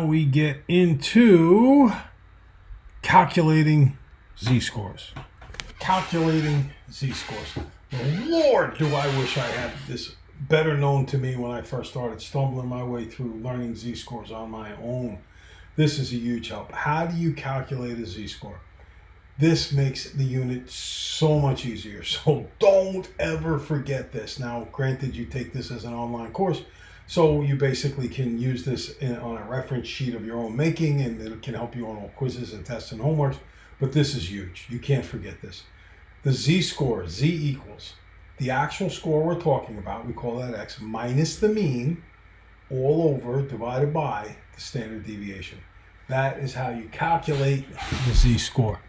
we get into calculating z-scores. Calculating z-scores. Lord, do I wish I had this better known to me when I first started stumbling my way through learning z-scores on my own. This is a huge help. How do you calculate a z-score? This makes the unit so much easier. So don't ever forget this. Now, granted, you take this as an online course, so you basically can use this on a reference sheet of your own making, and it can help you on all quizzes and tests and homeworks. But this is huge. You can't forget this. The z-score, z equals the actual score we're talking about, we call that x, minus the mean, all over, divided by the standard deviation. That is how you calculate the z-score.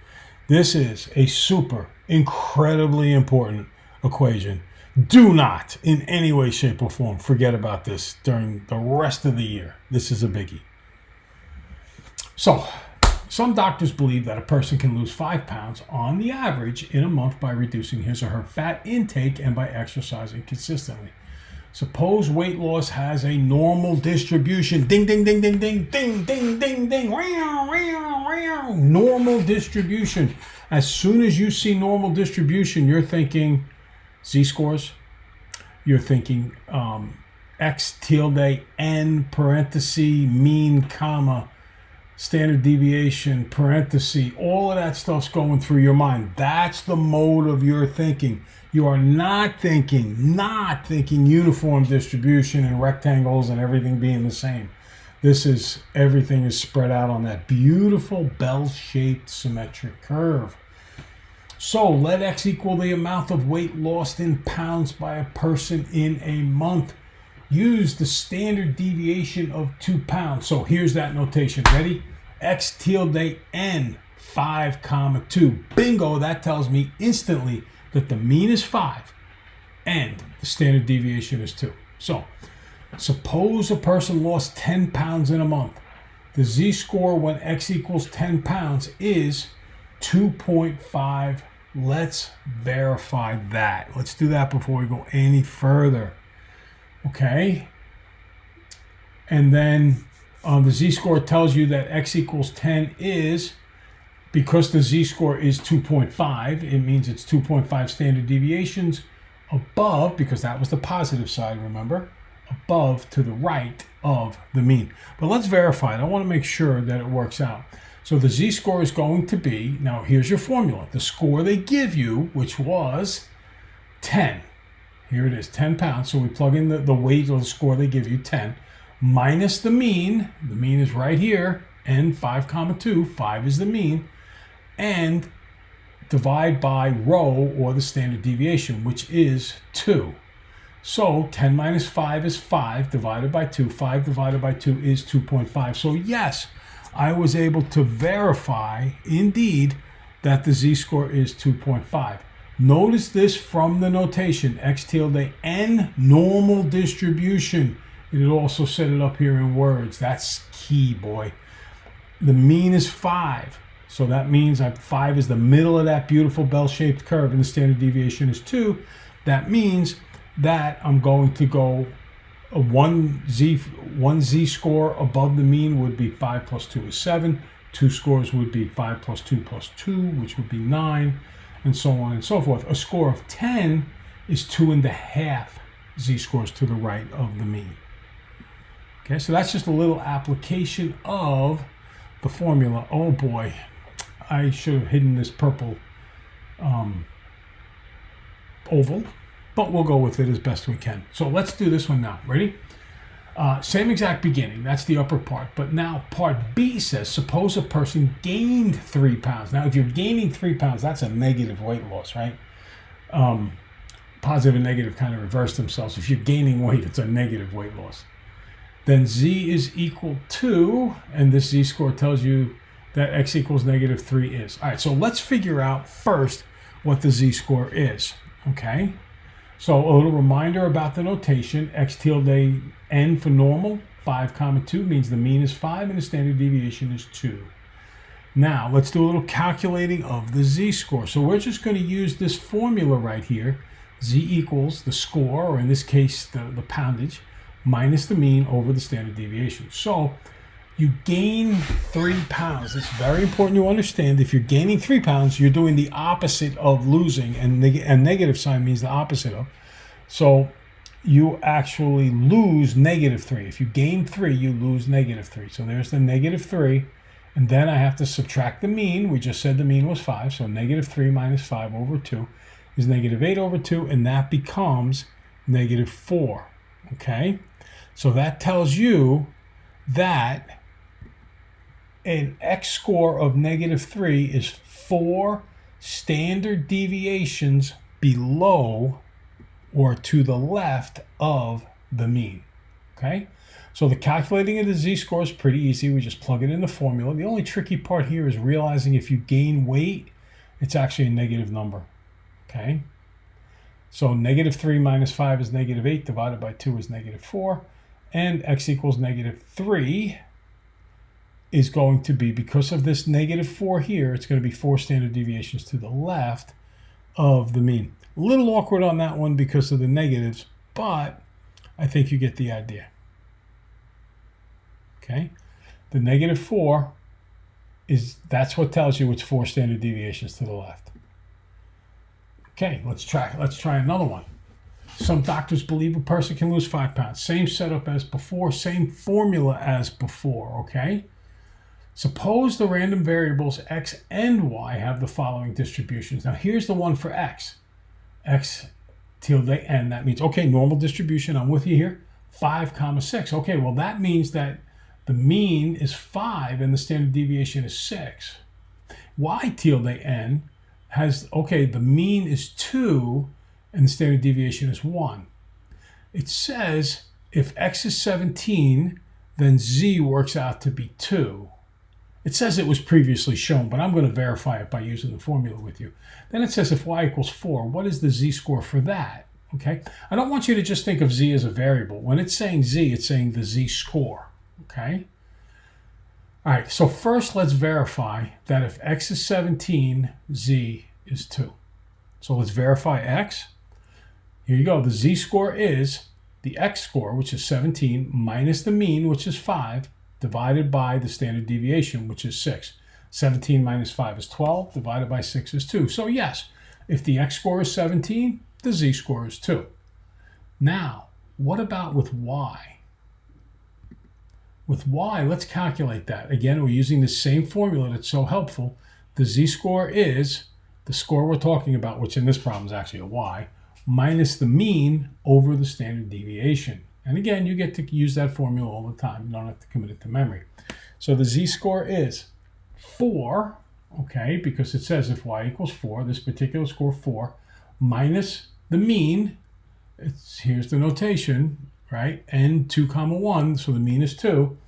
This is a super, incredibly important equation. Do not, in any way, shape, or form, forget about this during the rest of the year. This is a biggie. So, some doctors believe that a person can lose 5 pounds on the average in a month by reducing his or her fat intake and by exercising consistently. Suppose weight loss has a normal distribution. Ding, ding, ding, ding, ding, ding, ding, ding, ding. Normal distribution. As soon as you see normal distribution, you're thinking z-scores. You're thinking x tilde n parenthesis mean comma standard deviation parenthesis. All of that stuff's going through your mind. That's the mode of your thinking. You are not thinking uniform distribution and rectangles and everything being the same. This is, everything is spread out on that beautiful bell-shaped symmetric curve. So let x equal the amount of weight lost in pounds by a person in a month. Use the standard deviation of 2 pounds. So here's that notation. Ready? X tilde n 5, 2. Bingo, that tells me instantly that the mean is 5 and the standard deviation is 2. So suppose a person lost 10 pounds in a month. The z-score when x equals 10 pounds is 2.5. Let's verify that. Let's do that before we go any further. Okay. And then the z-score tells you that x equals 10 is, because the z-score is 2.5, it means it's 2.5 standard deviations above, because that was the positive side, remember, above to the right of the mean. But let's verify it. I want to make sure that it works out. So the z-score is going to be, now here's your formula, the score they give you, which was 10. Here it is, 10 pounds. So we plug in the weight or the score they give you, 10, minus the mean. The mean is right here, n 5, 2. 5 is the mean. And divide by rho, or the standard deviation, which is 2. So 10 minus 5 is 5 divided by 2. 5 divided by 2 is 2.5. So yes, I was able to verify, indeed, that the z-score is 2.5. Notice this from the notation, x tilde n normal distribution. It also set it up here in words. That's key, boy. The mean is 5. So that means that 5 is the middle of that beautiful bell-shaped curve, and the standard deviation is 2. That means that I'm going to go one z-score above the mean would be 5 plus 2 is 7. 2 scores would be 5 plus 2 plus 2, which would be 9. And so on and so forth. A score of 10 is 2.5 z-scores to the right of the mean. Okay, so that's just a little application of the formula. Oh boy, I should have hidden this purple oval, but we'll go with it as best we can. So let's do this one now. Ready? Same exact beginning, that's the upper part. But now part B says, suppose a person gained 3 pounds. Now, if you're gaining 3 pounds, that's a negative weight loss, right? Positive and negative kind of reverse themselves. If you're gaining weight, it's a negative weight loss. Then z is equal to, and this z-score tells you that x equals negative 3 is. All right, so let's figure out first what the z-score is, okay? So a little reminder about the notation, x tilde n for normal, 5, 2 means the mean is 5 and the standard deviation is 2. Now let's do a little calculating of the z-score. So we're just going to use this formula right here, z equals the score, or in this case the poundage, minus the mean over the standard deviation. So you gain 3 pounds. It's very important you understand. If you're gaining 3 pounds, you're doing the opposite of losing, and negative sign means the opposite of. So you actually lose -3. If you gain 3, you lose -3. So there's the -3. And then I have to subtract the mean. We just said the mean was 5. So -3 minus 5 over 2 is -8 over 2. And that becomes -4. Okay? So that tells you that an X score of -3 is 4 standard deviations below or to the left of the mean. Okay? So the calculating of the z-score is pretty easy. We just plug it in the formula. The only tricky part here is realizing if you gain weight, it's actually a negative number. Okay? So -3 minus 5 is -8 divided by 2 is -4. And x equals -3 is going to be, because of this -4 here, it's going to be 4 standard deviations to the left of the mean. A little awkward on that one because of the negatives, but I think you get the idea. Okay, the -4 that's what tells you it's 4 standard deviations to the left. Okay, let's try another one. Some doctors believe a person can lose 5 pounds. Same setup as before, same formula as before, okay? Suppose the random variables x and y have the following distributions. Now here's the one for x. X tilde n, that means, okay, normal distribution, I'm with you here, 5, 6. Okay, well that means that the mean is 5 and the standard deviation is 6. Y tilde n has, okay, the mean is 2 and the standard deviation is 1. It says if x is 17, then z works out to be 2. It says it was previously shown, but I'm going to verify it by using the formula with you. Then it says if y equals 4, what is the z-score for that? Okay, I don't want you to just think of z as a variable. When it's saying z, it's saying the z-score. Okay? All right, so first let's verify that if x is 17, z is 2. So let's verify x. Here you go. The z-score is the x score, which is 17, minus the mean, which is 5, divided by the standard deviation, which is 6. 17 minus 5 is 12, divided by 6 is 2. So yes, if the x score is 17, the z-score is 2. Now, what about with y? With y, let's calculate that. Again, we're using the same formula that's so helpful. The z-score is the score we're talking about, which in this problem is actually a y, minus the mean over the standard deviation. And again, you get to use that formula all the time. You don't have to commit it to memory. So the z-score is 4, okay, because it says if y equals 4, this particular score 4, minus the mean, here's the notation, right, n 2, 1, so the mean is 2,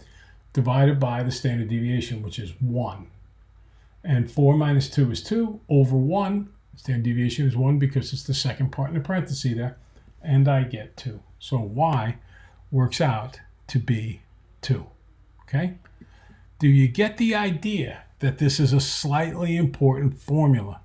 divided by the standard deviation, which is 1. And 4 minus 2 is 2 over 1. Standard deviation is 1 because it's the second part in the parenthesis there, and I get 2. So y works out to be 2. Okay? Do you get the idea that this is a slightly important formula?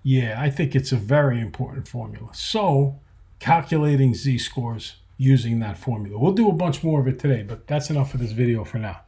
Yeah, I think it's a very important formula. So, calculating z-scores using that formula. We'll do a bunch more of it today, but that's enough for this video for now.